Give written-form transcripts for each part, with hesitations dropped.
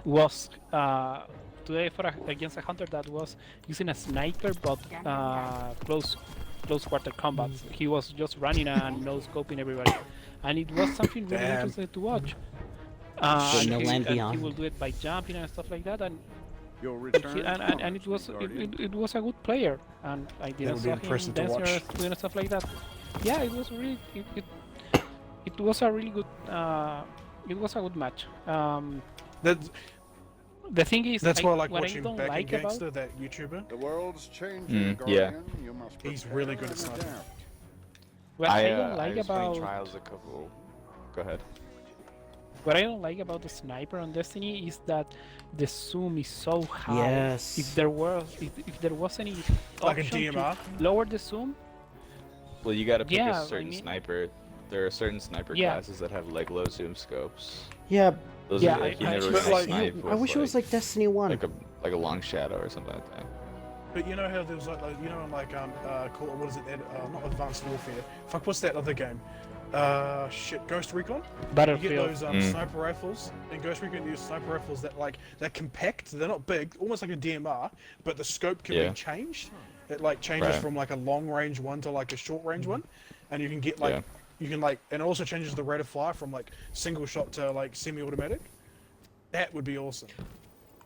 was today against a hunter that was using a sniper, but close quarter combat. Mm. He was just running and no scoping everybody, and it was something really Damn. interesting to watch. Shouldn't have land And he beyond. will do it by jumping and stuff like that, and You'll he, return and it was it was a good player, and I didn't would be saw him impressive to dancing watch. or doing stuff like that. Yeah, it was really it was a really good it was a good match. That's The thing is, that's why I like what watching don't Back like and about Gangster, that YouTuber. The world's changing, yeah. Guardian. You must He's prepare really good at and sniping. adapt. what I I don't like was playing about Trials a couple. Go ahead. what I don't like about the sniper on Destiny is that the zoom is so high. Yes. If there was any Like a option to DMR. lower the zoom, Well, you gotta pick Yeah, a certain I mean- sniper. There are certain sniper Yeah. classes that have like low zoom scopes. Yeah, Those Yeah, are like, you I- never I- really But, like, snipe I with, wish it was like Destiny 1. like a long shadow or something like that. But you know how there was like you know, like what is it? Not Advanced Warfare. Fuck, what's that other game? Shit, Ghost Recon. You get Battlefield. those sniper rifles in Ghost Recon. You use sniper rifles that they're compact. They're not big, almost like a DMR, but the scope can Yeah. be changed. It like changes Right. from like a long range one to like a short range one, and you can get like Yeah. you can like, and it also changes the rate of fire from like single shot to like semi-automatic. That would be awesome.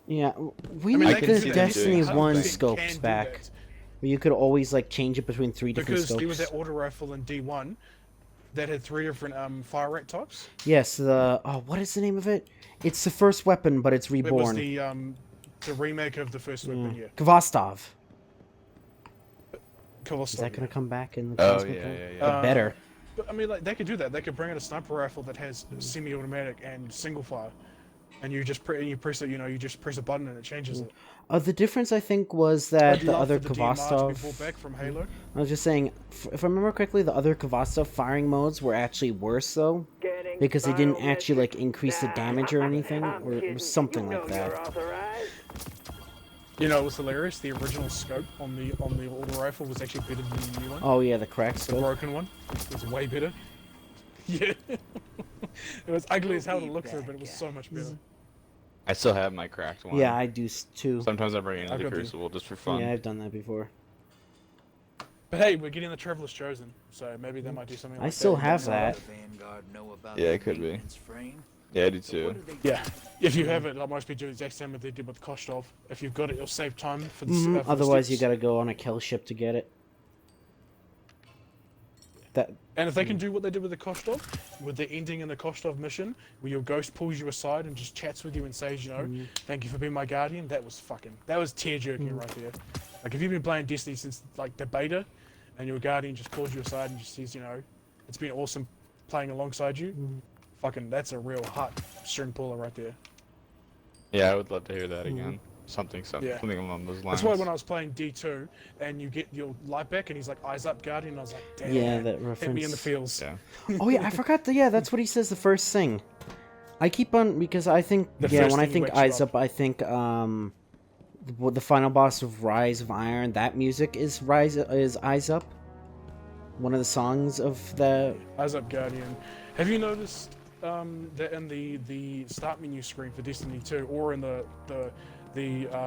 Yeah, we I mean, need they can the see them Destiny doing 1 something. scopes Can do back, that. where you could always like change it between 3 different Because scopes. there was that auto rifle in D1 that had 3 different fire rate types. Yes, what is the name of it? It's the first weapon, but it's It was reborn. the remake of the first weapon, yeah. Kvostov. Colossal, Is that yeah. gonna come back in the Oh Cosmic yeah, War? yeah, yeah. But better. But I mean, like they could do that. They could bring out a sniper rifle that has semi-automatic and single fire, and you just press it. You know, you just press a button and it changes it. The difference I think was that I'd the love other for the DMR to be Kvostov. brought back from Halo. I was just saying, if I remember correctly, the other Kvostov firing modes were actually worse though, because they didn't actually like increase the damage or anything, or it was something like that. You know, it was hilarious. The original scope on the auto rifle was actually better than the new one. Oh yeah, the crack The scope. broken one was way better. Yeah, it was ugly as hell to look through, but it was so much better. I still have my cracked one. Yeah, I do too. Sometimes I bring it I've into the got the- Crucible just for fun. Yeah, I've done that before. But hey, we're getting the Traveler's Chosen, so maybe they might do something like I that. still have that. Yeah, it could be. Yeah, I do too. Yeah, if you have it, I must be doing the exact same as they did with Kostov. If you've got it, you'll save time for the. For the Otherwise, you steps. gotta go on a kill ship to get it. That And if they can do what they did with the Kostov, with the ending in the Kostov mission, where your ghost pulls you aside and just chats with you and says, you know, thank you for being my guardian, that was tear jerking right there. Like if you've been playing Destiny since like the beta, and your guardian just pulls you aside and just says, you know, it's been awesome playing alongside you. Fucking, that's a real hot string puller right there. Yeah, I would love to hear that again. Something Yeah. along those lines. That's why when I was playing D2 and you get your light back and he's like, eyes up, guardian, I was like, damn, Yeah, that hit me in the reference. feels. Yeah. Oh yeah, I forgot. Yeah, that's what he says the first thing. I keep on because I think The yeah, first when I thing think wakes you Eyes up. Up, I think the final boss of Rise of Iron. That music is Eyes Up. One of the songs of the. Eyes up, guardian. Have you noticed that in the start menu screen for Destiny 2 or in the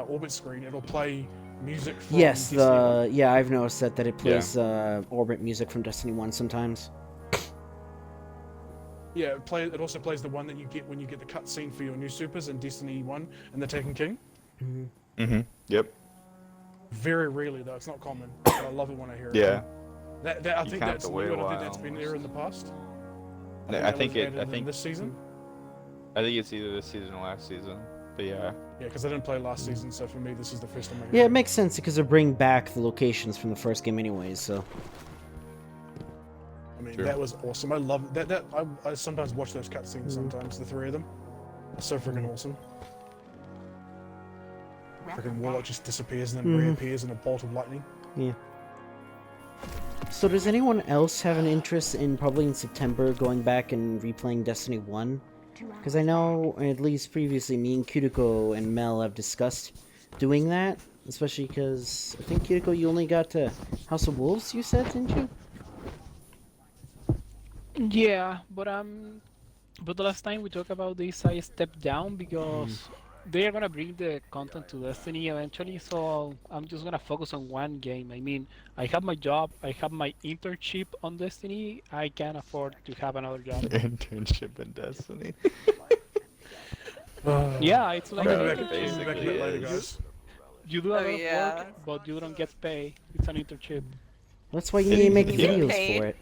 orbit screen, it'll play music from Yes, Destiny 1? yeah, I've noticed that it plays orbit music from Destiny 1 sometimes. Yeah, it also plays the one that you get when you get the cutscene for your new supers in Destiny 1 and the Taken King. Mm-hmm. Yep. Very rarely though, it's not common. But I love it when I hear it. Yeah. That I You think can't that's have to wait a new. I think while that's been there in the past. I that think was it. added I in think. this season. I think it's either this season or last season. But yeah. Yeah, because I didn't play last season, so for me this is the first time I heard Yeah, it. it makes sense because they're bringing back the locations from the first game anyways. So I mean, Sure. that was awesome. I love that. I sometimes watch those cutscenes. Sometimes the 3 of them, they're so freaking awesome. Freaking Warlock just disappears and then reappears in a bolt of lightning. yeah. So does anyone else have an interest in probably in September going back and replaying Destiny 1? Because I know, at least previously, me and Cutico and Mel have discussed doing that. Especially because, I think, Cutico, you only got to House of Wolves, you said, didn't you? Yeah, but But the last time we talked about this, I stepped down because they are gonna bring the content to Destiny eventually. So I'm just gonna focus on one game. I mean, I have my job, I have my internship on Destiny. I can't afford to have another job. Internship in Destiny. Yeah, it's I'm like gonna an be That back, I'm gonna be back a internship. bit later, basically guys. You do a Oh lot of yeah. work, but you don't get pay. It's an internship. That's why you need to make You get videos paid. for it.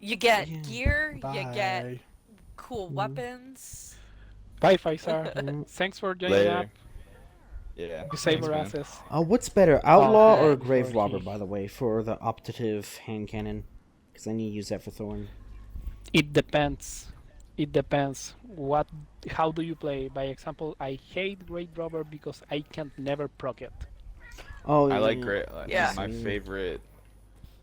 You get Yeah. gear, you get Bye. cool weapons. Bye, Faisar. Mm. Thanks for joining up. later. Yeah. You save thanks, our man. asses. What's better, Outlaw or Okay. Grave Robber, Okay. by the way, for the optative hand cannon? Because I need to use that for Thorn. It depends. It depends. How do you play? By example, I hate Great Robber because I can never proc it. Oh, I like yeah. great. Yeah.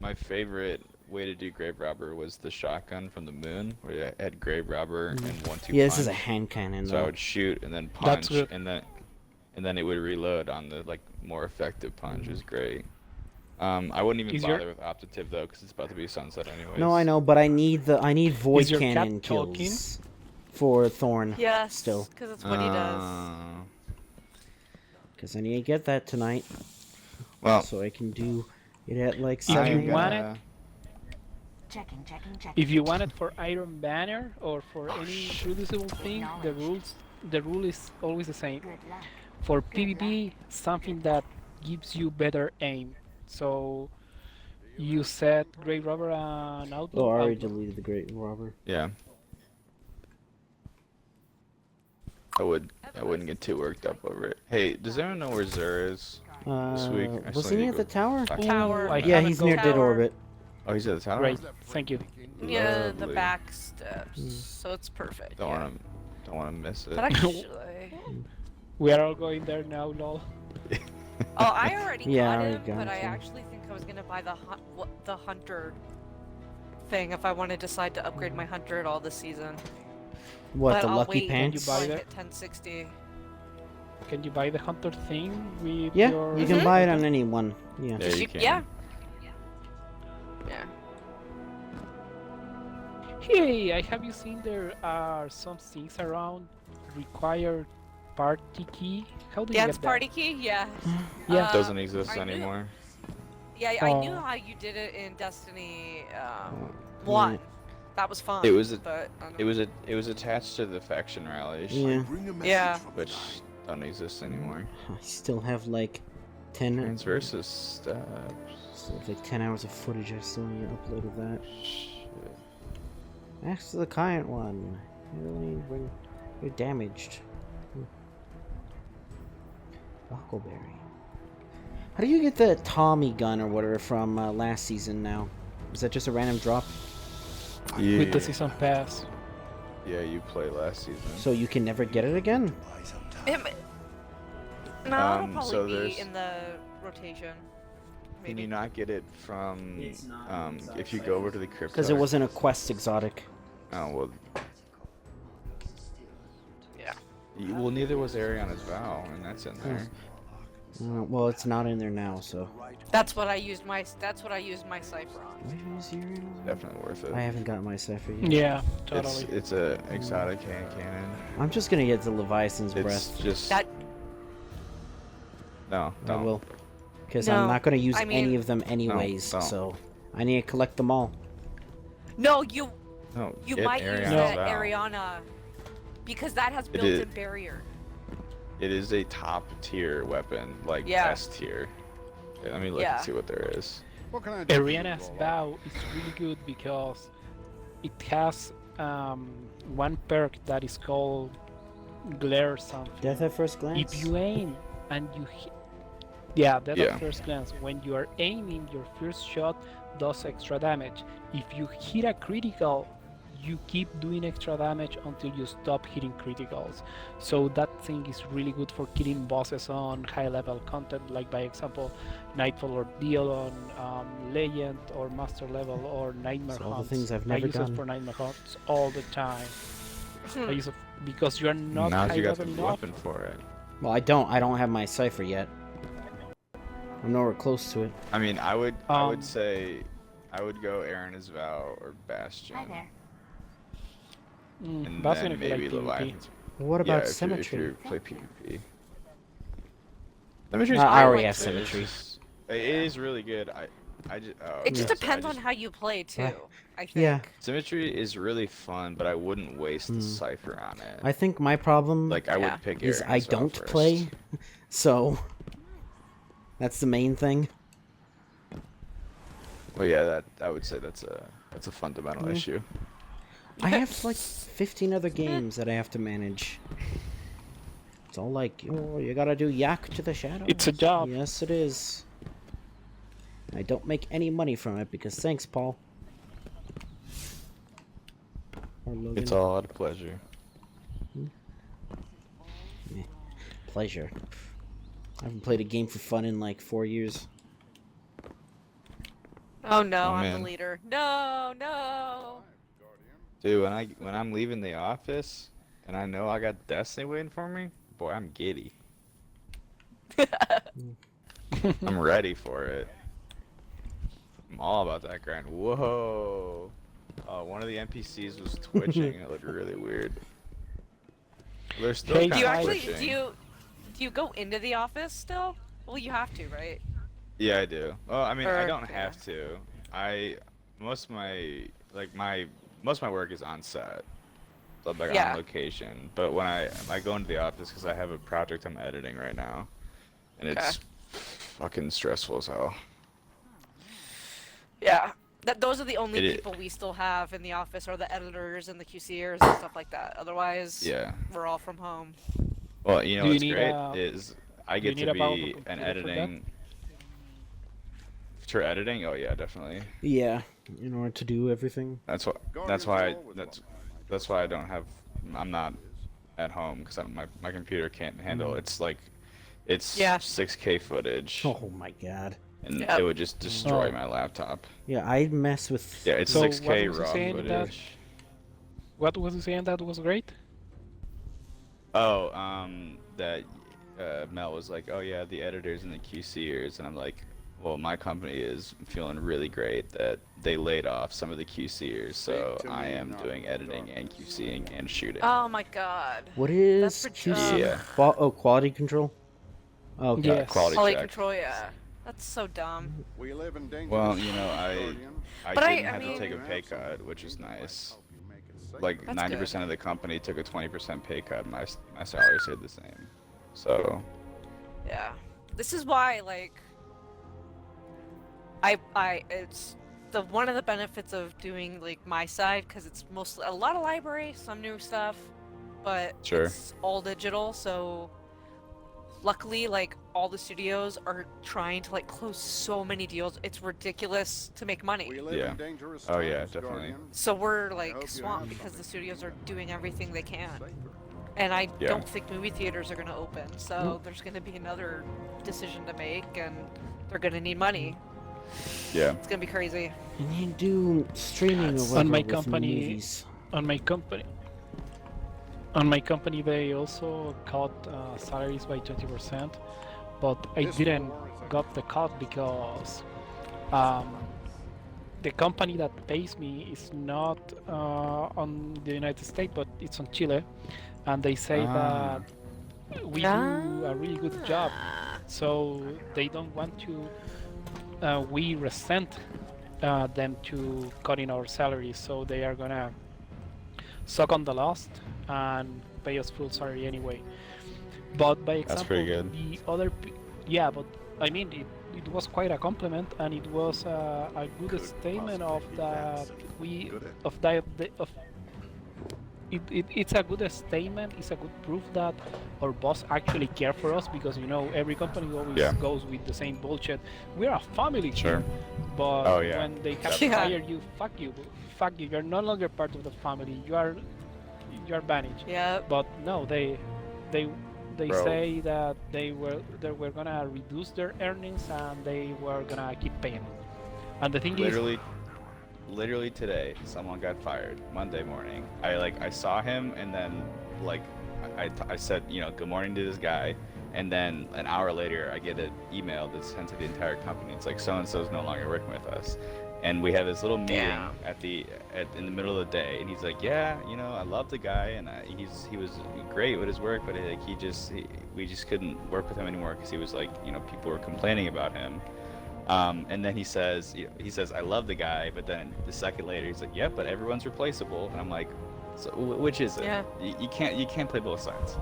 My favorite way to do Grave Robber was the shotgun from the moon, where you had Grave Robber and 1-2 Yeah, this is a punch. hand cannon, So I though. would shoot and then That's punch, good. and then it would reload on the like more effective punch. It was great. I wouldn't even Is your- bother with optative though, because it's about to be sunset anyways. No, I know, but I need void Is your cat cannon talking? kills for Thorn. Yes. Still. Because that's what he does. Because I need to get that tonight, Well, so I can do it at like If 7. you want it, Checking. if you want it for Iron Banner or for any reducible thing, the rule is always the same. Good luck. For PvP, something that gives you better aim. So you set Grave Robber and Outlaw. Oh, I already Outlaw. deleted the Great Robber. yeah. I wouldn't get too worked up over it. Hey, does anyone know where Zur is? week, I Wasn't still he need at to the tower? back- Ooh, Tower. I Yeah, haven't he's near gone- dead Tower. orbit. Oh, he's at the tower. Great, thank you. Yeah, the Lovely. back steps. So it's perfect. Don't yeah. want to miss it. But actually, We are all going there now, lol. oh, I already Yeah, got I already him, got but I him. actually think I was gonna buy the hunter thing if I want to decide to upgrade my hunter at all this season. What, but the I'll Lucky wait Pants? buy until I that? hit 1060. Can you buy the hunter thing with Yeah, your... you can buy it on any one. Yeah. Yeah, you can. Yeah. Yeah. Hey, I have you seen there are some things around required party key? How do you Dance get that? party key? Yeah. Yeah. Doesn't exist I knew- anymore. Yeah, I knew Oh. how you did it in Destiny yeah. 1. That was fun. It was but, I don't It was attached to the faction rallies, Yeah. Yeah. which don't exist anymore. I still have like 10, Turns versus steps. still have like 10 hours of footage I still need to upload of that. Shit. Ask the client one. You're damaged. Huckleberry. How do you get the Tommy gun or whatever from last season now? Is that just a random drop? Yeah, With the season pass. yeah, you played last season. So you can never get it again? It, no, Um, it'll so probably be there's- in the rotation. Can Maybe. you not get it from It's not if you go over to the crypto? Because it wasn't a quest exotic. Oh well. Yeah. Well, neither was Ariana's vow, and that's in there. Well, it's not in there now, so. That's what I used my cipher on. Where is your... Definitely worth it. I haven't got my cipher yet. Yeah, totally. It's a exotic hand cannon. I'm just gonna get the Leviathan's It's breast. just That no, I don't. will. Because No, I'm not gonna use I mean- any of them anyways, don't. so. I need to collect them all. no, you No, you get might use Ariana's the vow. Ariana because that has It built-in is- barrier. It is a top tier weapon, like Yeah. S tier. Let me look Yeah. and see what there is. What can I do? for you, Ariana's Lola? vow is really good because it has one perk that is called glare something. Death at first glance? If you aim and you hit, yeah, that Yeah. at first glance. When you are aiming, your first shot does extra damage. If you hit a critical, you keep doing extra damage until you stop hitting criticals. So that thing is really good for killing bosses on high-level content, like by example, Nightfall or Deal on Legend or Master level or Nightmare So all the Hunts. things I've I never use done. it for Nightmare Hunts all the time. I use it because you are not now high you got the level enough. weapon for it. Well, I don't have my cipher yet. I'm nowhere close to it. I mean, I Um, would say, I would go Ariana's vow or Bastion. Hi there. and That's then gonna be like maybe PvP. Leviathans. What Yeah, about if Symmetry? you play PvP. Symmetry's I good, already but have it's Symmetry. just- It is really good. I just. Oh, It just okay, so depends on how you play too. I think. Yeah. Symmetry is really fun, but I wouldn't waste the cipher on it. I think my problem Like I Yeah. would pick is Aaron I as well don't first. play, so that's the main thing. Well, yeah, that I would say that's a fundamental issue. I have like 15 other games that I have to manage. It's all like, oh, you gotta do Yak to the Shadows. It's a job. Yes, it is. I don't make any money from it because thanks, Paul. Or Logan. It's all out of pleasure. Pleasure. I haven't played a game for fun in like 4 years. Oh no, Oh, I'm man. the leader. No, no. Dude, when I'm leaving the office and I know I got Destiny waiting for me, boy, I'm giddy. I'm ready for it. I'm all about that grind. Whoa. One of the NPCs was twitching and it looked really weird. They're still Hey, kind Do you of actually twitching. do you go into the office still? Well, you have to, right? Yeah, I do. Well, I mean, I Or- don't yeah. have to. Most of my work is on set. So like Yeah. on location. But when I go into the office because I have a project I'm editing right now, and Okay. it's fucking stressful as hell. Yeah. Those are the only It i- people we still have in the office, are the editors and the QCers and stuff like that. Otherwise, Yeah. we're all from home. Well, you know Do you what's need great a- is I do you get need to a powerful be an computer for that? editing. For editing? Oh yeah, definitely. Yeah, in order to do everything. That's why. That's why I don't have. I'm not at home because my computer can't handle. It's like, it's Yeah. 6K footage, Oh my god. and Yep. it would just destroy Oh. my laptop. Yeah, I mess with. Yeah, it's So 6K what was he raw saying that- footage. What was he saying that was great? Oh, that Mel was like, oh yeah, the editors and the QCers, and I'm like, well, my company is feeling really great that they laid off some of the QCers, so to I me, am not doing the editing dark. and QCing and shooting. Oh my god. What is That's for QC? Yeah. Quality control. Oh, okay. Yes. Quality Quality check. control, yeah. That's so dumb. We live in dangerous Well, you know, Guardian. I But I didn't have mean- to take a pay cut, which is nice. Help you make it safer. Like That's 90% of the company took a 20% pay cut. My salary stayed the same. So Yeah. This is why, like, it's one of the benefits of doing, like, my side, because it's mostly a lot of library, some new stuff, but Sure. it's all digital, so luckily, like, all the studios are trying to, like, close so many deals. It's ridiculous to make money. We live Yeah. in dangerous Oh, yeah, times, definitely. Guardian. So we're, I like, hope you swamped have because the something studios are to doing everything they can. safer. And I Yeah. don't think movie theaters are going to open, so there's going to be another decision to make, and they're going to need money. yeah. It's going to be crazy. And you do streaming or On whatever my with company- movies. On my company, they also cut salaries by 20%, but I This didn't war is a- got the cut because the company that pays me is not on the United States, but it's on Chile, and they say Ah. that we do a really good job, so they don't want to. We resent them to cutting our salaries, so they are gonna suck on the loss and pay us full salary anyway. But by example, That's pretty good. the other, yeah, but I mean it was quite a compliment, and it was a good Could statement possibly of be that bad, we could it? of that of. It's a good statement. It's a good proof that our boss actually care for us, because you know every company always Yeah. goes with the same bullshit. We're a family, Sure. but Oh, yeah. when they have Yeah. hired you, fuck you. You're no longer part of the family. You are banished. Yeah. But no, they Bro. say that they were gonna reduce their earnings and they were gonna keep paying. And the thing Literally today, someone got fired Monday morning. I saw him, and then like I said, you know, good morning to this guy, and then an hour later I get an email that's sent to the entire company. It's like so and so's no longer working with us, And we have this little meeting Damn. in the middle of the day, and he's like, yeah, I love the guy, and he was great with his work, but like we just couldn't work with him anymore because he was like, people were complaining about him. And then he says, I love the guy, but then the second later he's like, yeah, but everyone's replaceable, and I'm like, so which is it? Yeah. You can't play both sides.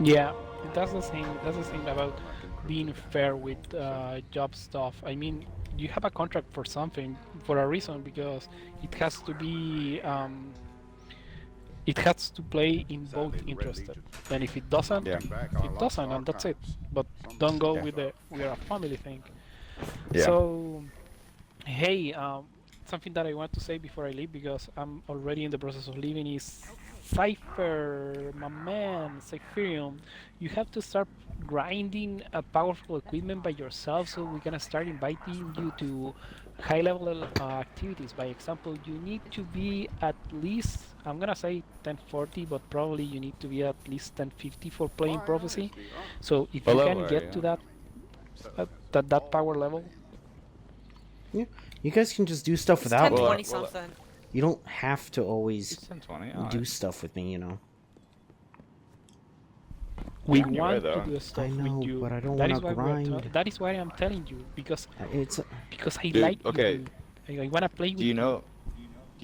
Yeah, that's the thing. That's the thing about being fair with job stuff. I mean, you have a contract for something for a reason because it has to be. It has to play in both interests. And if it doesn't, Yeah. it doesn't, and that's it. But don't go Yeah. with the we're a family thing. Yeah. So, hey, something that I want to say before I leave because I'm already in the process of leaving is Cypher, my man, Zyphreium. You have to start grinding a powerful equipment by yourself, so we're gonna start inviting you to high-level activities. By example, you need to be at least, I'm gonna say 1040, but probably you need to be at least 1050 for playing Prophecy. So if What you level can are get you? to that power level, Yeah, you guys can just do stuff It's without me. 1020 Well, something. You don't have to It's always 1020. do stuff with me, you know. we Yeah, you're want right, though. to do stuff know, with you. but I don't That wanna is why grind. that is why I'm telling you because It's I Dude, like okay. you. I wanna play with Do you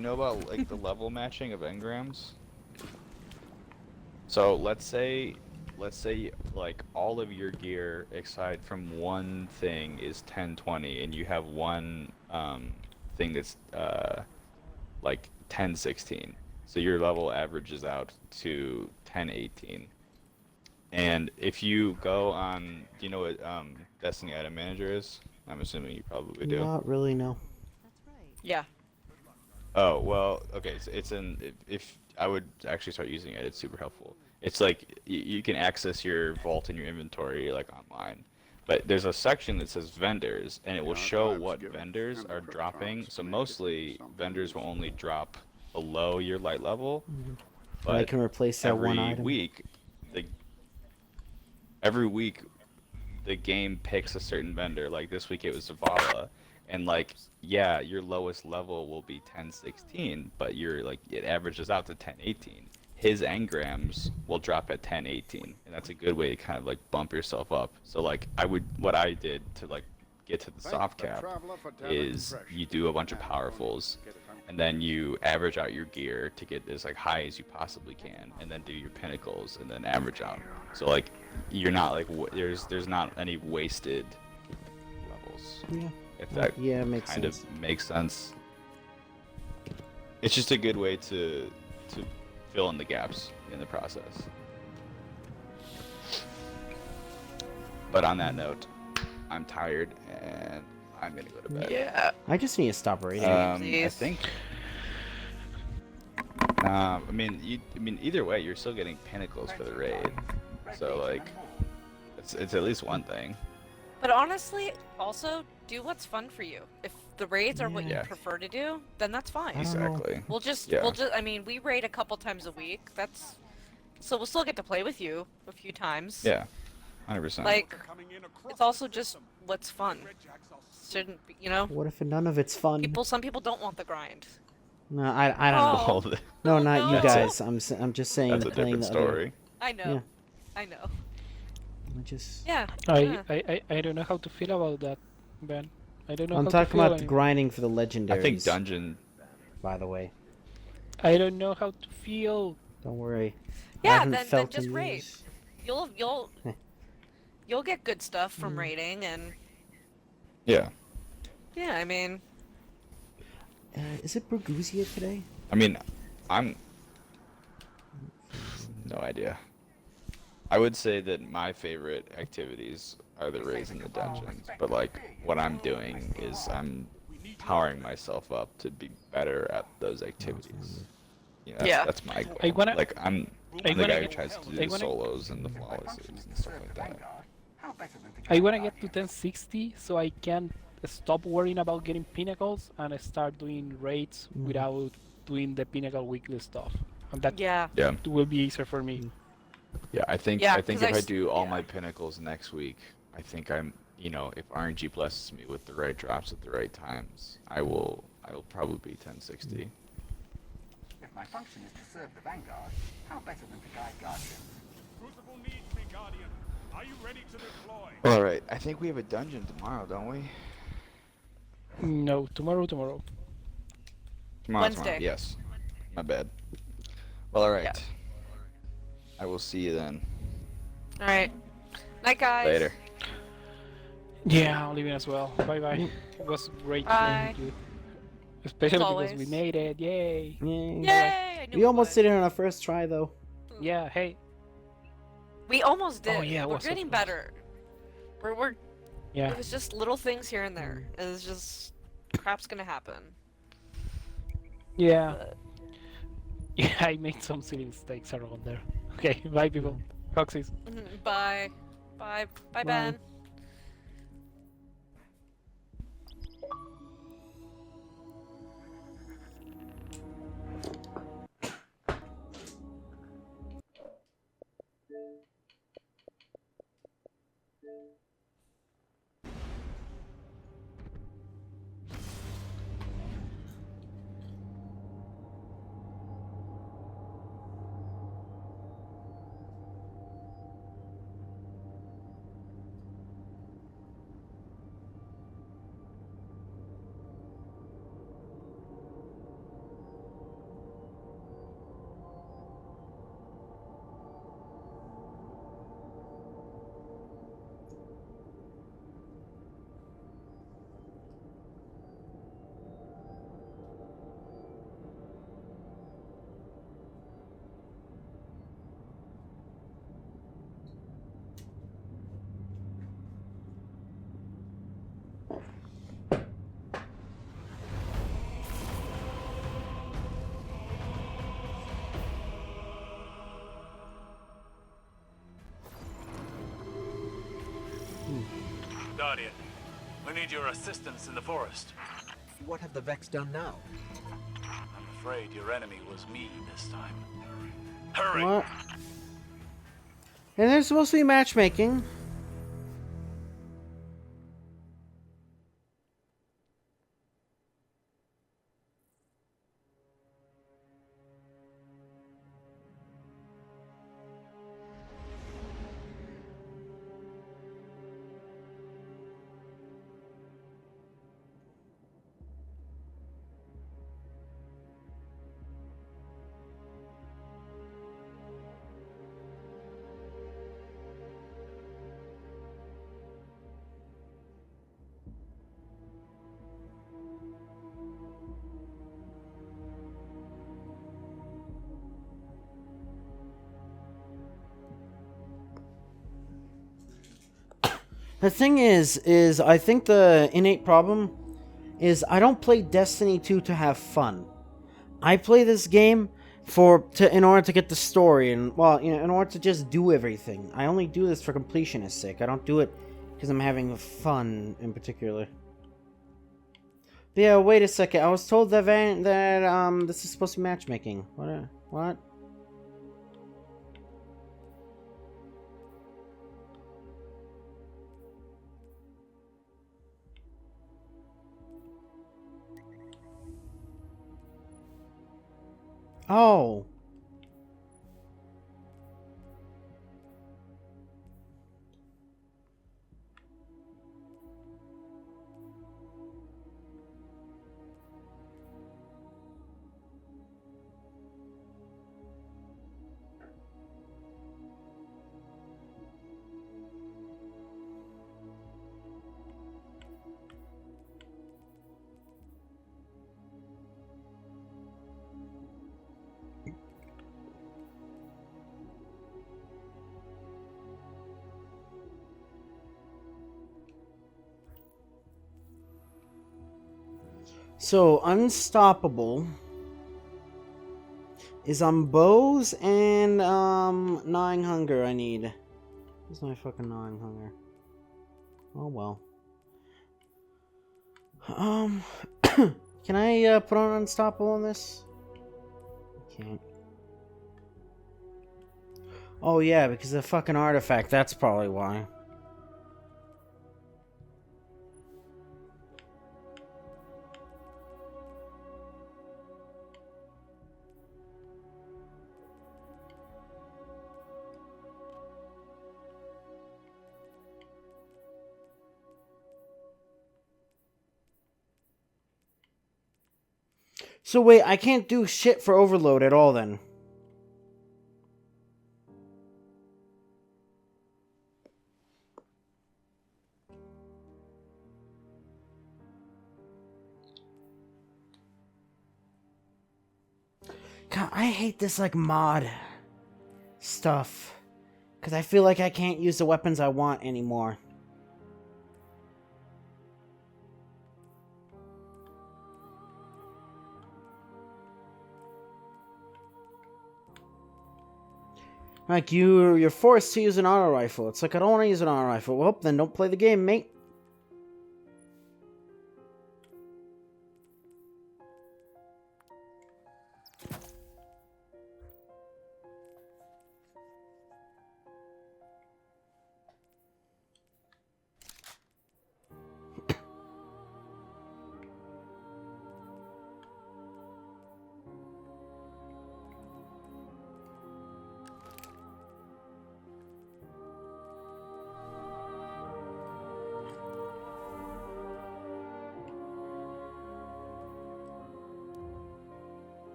know about like the level matching of engrams? So let's say like all of your gear aside from one thing is 1020 and you have one thing that's like 1016. So your level averages out to 1018. And if you go on, do you know what Destiny Item Manager is? I'm assuming you probably do. not really no. Yeah. Oh, well, okay, so if I would actually start using it, it's super helpful. It's like you can access your vault and your inventory like online. But there's a section that says vendors, and it will show what vendors are dropping. So mostly vendors will only drop below your light level. And I But can replace that one every item. week, every week the game picks a certain vendor. Like this week it was Zavala, and like yeah, your lowest level will be 1016, but you're like it averages out to 1018. His engrams will drop at 1018, and that's a good way to kind of like bump yourself up. So like what I did to like get to the soft cap is you do a bunch of powerfuls, and then you average out your gear to get as like high as you possibly can, and then do your pinnacles, and then average out. So like you're not like there's not any wasted levels. Yeah. If that Yeah, it makes kind sense. of makes sense. It's just a good way to fill in the gaps in the process. But on that note, I'm tired and I'm gonna go to bed. Yeah. I just need to stop raiding. I Please. think. I mean, either way, you're still getting pinnacles for the raid, so like, it's at least one thing. But honestly, also do what's fun for you. If the raids are what you Yeah. prefer to do, then that's fine. I don't know. Exactly. We'll just I mean, we raid a couple times a week. So we'll still get to play with you a few times. Yeah, 100%. Like it's also just what's fun. Shouldn't be, What if none of it's fun? some people don't want the grind. No, I don't know. Oh. All the- No, not you That's guys. I'm just saying that's a playing different the other. story. I know. Yeah. I know. I just. Yeah. I don't know how to feel about that, Ben. I don't know I'm how talking to feel. about the grinding for the legendaries. I think dungeon. By the way, I don't know how to feel. don't worry. I Yeah, haven't then felt just in raid. years. You'll get good stuff from raiding, and Yeah. yeah, I mean, Is it Berguzia today? I mean, I'm no idea. I would say that my favorite activities are the raids and the dungeons, but like what I'm doing is I'm powering myself up to be better at those activities. Yeah. That's my goal. I wanna- like I'm I the wanna guy who get- tries to do I the wanna- solos and the flawlesses and stuff like that. I want to get to 1060 so I can stop worrying about getting pinnacles and start doing raids without doing the pinnacle weekly stuff. And that yeah. Yeah. will be easier for me. Yeah, I think Yeah, I think 'cause if I I s- do all yeah. my pinnacles next week, I think you know, if RNG blesses me with the right drops at the right times, I will probably be 1060. If my function is to serve the Vanguard, how better than to guide Guardians? Crucible needs me, Guardian. Are you ready to deploy? All right, I think we have a dungeon tomorrow, don't we? No, tomorrow. Tomorrow. Wednesday. Yes. My bad. Well, all right. Yeah. I will see you then. All right. Night, guys. Later. Yeah, I'm leaving as well. Bye bye. It was great Bye. playing with you. Especially because we always. made it. Yay. Yay. Yay! I knew We almost would. did it on our first try, though. Yeah, hey. We almost did. Oh, yeah, it We're was so getting close. better. We're. Yeah. It was just little things here and there. It was just crap's gonna happen. Yeah. But Yeah, I made some silly mistakes around there. Okay, bye people. Foxys. bye, bye, Bye. bye, Ben. Guardian, we need your assistance in the forest. What have the Vex done now? I'm afraid your enemy was me this time. Hurry! What? And there's supposed to be matchmaking. The thing is I think the innate problem is I don't play Destiny 2 to have fun. I play this game in order to get the story and, well, you know, in order to just do everything. I only do this for completionist sake. I don't do it because I'm having fun in particular. But yeah, wait a second. I was told that this is supposed to be matchmaking. What? Oh. So, Unstoppable is on bows and, gnawing hunger I need. Where's my fucking gnawing hunger? Oh well. Can I, put on Unstoppable on this? I can't. Oh yeah, because of the fucking artifact, that's probably why. So wait, I can't do shit for overload at all then. God, I hate this like mod stuff. Because I feel like I can't use the weapons I want anymore. Like, you're forced to use an auto rifle. It's like, I don't want to use an auto rifle. Well, then don't play the game, mate.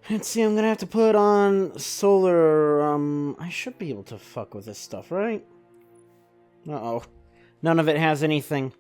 Let's see, I'm gonna have to put on solar, I should be able to fuck with this stuff, right? Uh-oh. None of it has anything.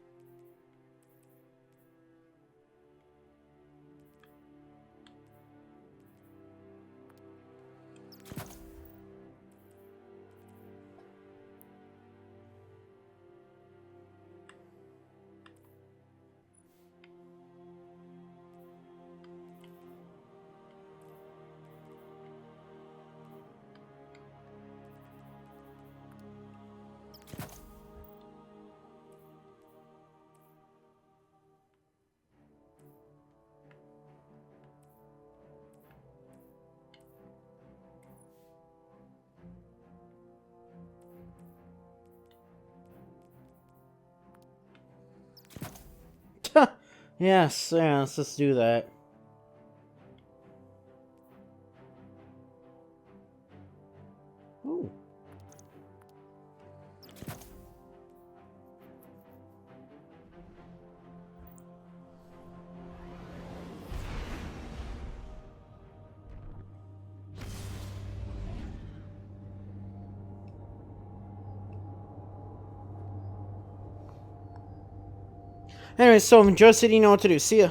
Yes, yeah, let's just do that. Ooh. Anyway, so enjoy City, you know what to do. See ya.